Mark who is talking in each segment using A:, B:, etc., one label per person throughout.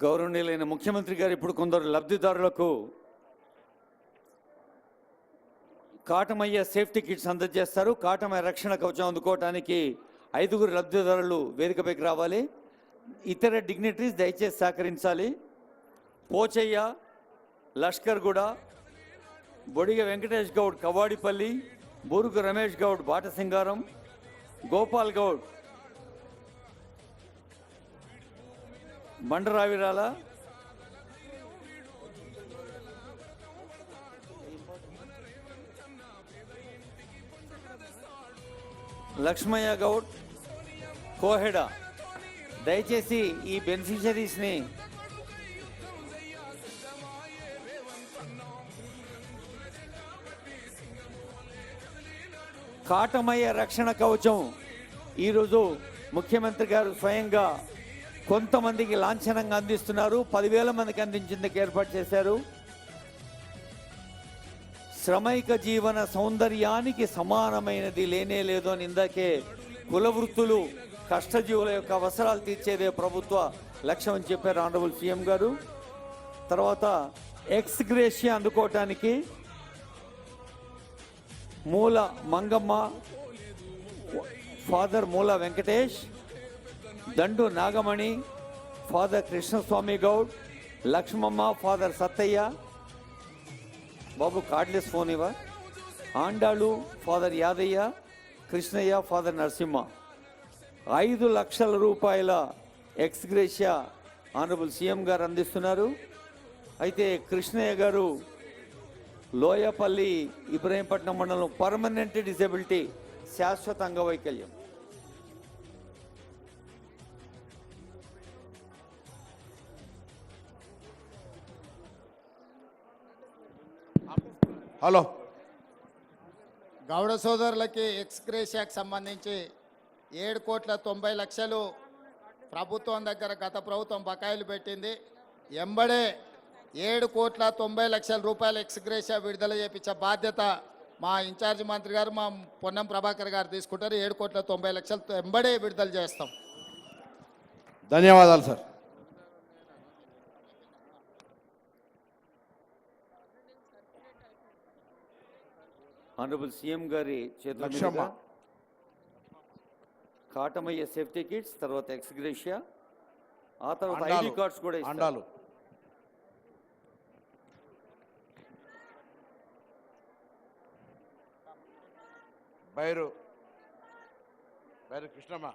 A: గౌరవనీయులైన ముఖ్యమంత్రి గారు ఇప్పుడు కొందరు లబ్ధిదారులకు కాటమయ్య సేఫ్టీ కిట్స్ అందజేస్తారు. కాటమయ్య రక్షణ కవచం అందుకోవడానికి 5 లబ్ధిదారులు వేదికపైకి రావాలి. ఇతర డిగ్నిటరీస్ దయచేసి సహకరించాలి. పోచయ్య, లష్కర్గూడ, బొడిగ వెంకటేష్ గౌడ్ కవాడిపల్లి, బూరుగు రమేష్ గౌడ్ బాటసింగారం, గోపాల్ గౌడ్ బండరావిరాల, లక్ష్మయ్య గౌడ్ కోహెడ. దయచేసి ఈ బెనిఫిషరీస్ని కాటమయ్య రక్షణ కవచం ఈరోజు ముఖ్యమంత్రి గారు స్వయంగా కొంతమందికి లాంఛనంగా అందిస్తున్నారు. 10,000 మందికి అందించేందుకు ఏర్పాటు చేశారు. శ్రమైక జీవన సౌందర్యానికి సమానమైనది లేనే లేదు అని ఇందాకే కుల వృత్తులు కష్టజీవుల యొక్క అవసరాలు తీర్చేదే ప్రభుత్వ లక్ష్యం అని చెప్పారు ఆనరబుల్ సీఎం గారు. తర్వాత ఎక్స్ గ్రేషియా అందుకోవటానికి మూల మంగమ్మ, ఫాదర్ మూల వెంకటేష్, దండు నాగమణి, ఫాదర్ కృష్ణస్వామి గౌడ్, లక్ష్మమ్మ, ఫాదర్ సత్తయ్య. బాబు కార్డ్లెస్ ఫోన్ ఇవా. ఆండాళ్ళు ఫాదర్ యాదయ్య, కృష్ణయ్య, ఫాదర్ నరసింహ. 5 లక్షల రూపాయల ఎక్స్ గ్రేషియా ఆనరబుల్ సీఎం గారు అందిస్తున్నారు. అయితే కృష్ణయ్య గారు లోయపల్లి ఇబ్రహీంపట్నం మండలం పర్మనెంట్ డిజబిలిటీ, శాశ్వత అంగవైకల్యం.
B: హలో,
C: గౌడ సోదరులకి ఎక్స్గ్రేషియాకి సంబంధించి 7,90,00,000 ప్రభుత్వం దగ్గర గత ప్రభుత్వం బకాయిలు పెట్టింది. ఎంబడే 7,90,00,000 రూపాయల ఎక్స్గ్రేషియా విడుదల చేయించే బాధ్యత మా ఇన్ఛార్జ్ మంత్రి గారు, మా పొన్నం ప్రభాకర్ గారు తీసుకుంటారు. 7,90,00,000 ఎంబడే విడుదల చేస్తాం.
B: ధన్యవాదాలు సార్.
A: ఆనరబుల్ సీఎం గారి చేతుల కాటమయ్య సేఫ్టీ కిట్స్, తర్వాత ఎక్స్ గ్రేషియా, ఆ తర్వాత ఐడి కార్డ్స్ కూడా
B: అండాలు. బైరు కృష్ణమ్మ,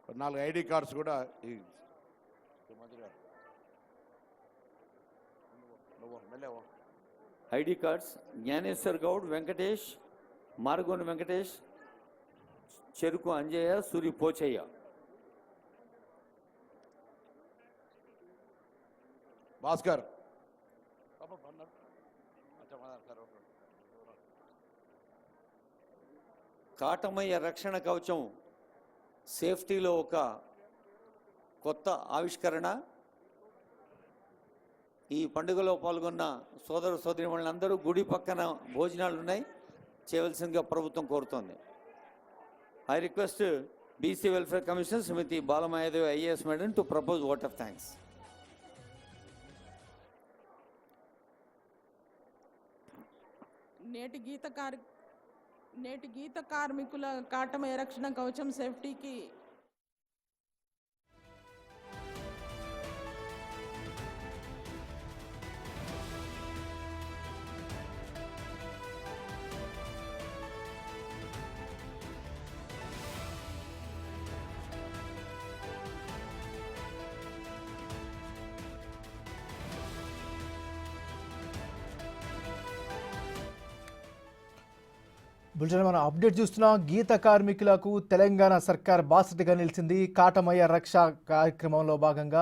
B: ఒక 4 ఐడి కార్డ్స్ కూడా
A: ఐడి కార్డ్స్ జ్ఞానేశ్వర్ గౌడ్, వెంకటేష్, మార్గోని వెంకటేష్, చెరుకు అంజయ్య, సూరి పోచయ్య.
B: భాస్కర్,
A: కాటమయ్య రక్షణ కవచం సేఫ్టీలో ఒక కొత్త ఆవిష్కరణ. ఈ పండుగలో పాల్గొన్న సోదర సోదరీమణులందరూ గుడి పక్కన భోజనాలు ఉన్నాయి, చేయవలసిందిగా ప్రభుత్వం కోరుతోంది. I request BC welfare commissioner Shrimati Balamayadevi IAS madam to propose vote of thanks.
D: నేటి గీత కార్మికుల కాటమయ్య రక్షణ కవచం సేఫ్టీకి
E: బులెటిన్ మనం అప్డేట్ చూస్తున్నాం. గీత కార్మికులకు తెలంగాణ సర్కార్ బాసటగా నిలిచింది. కాటమయ్య రక్ష కార్యక్రమంలో భాగంగా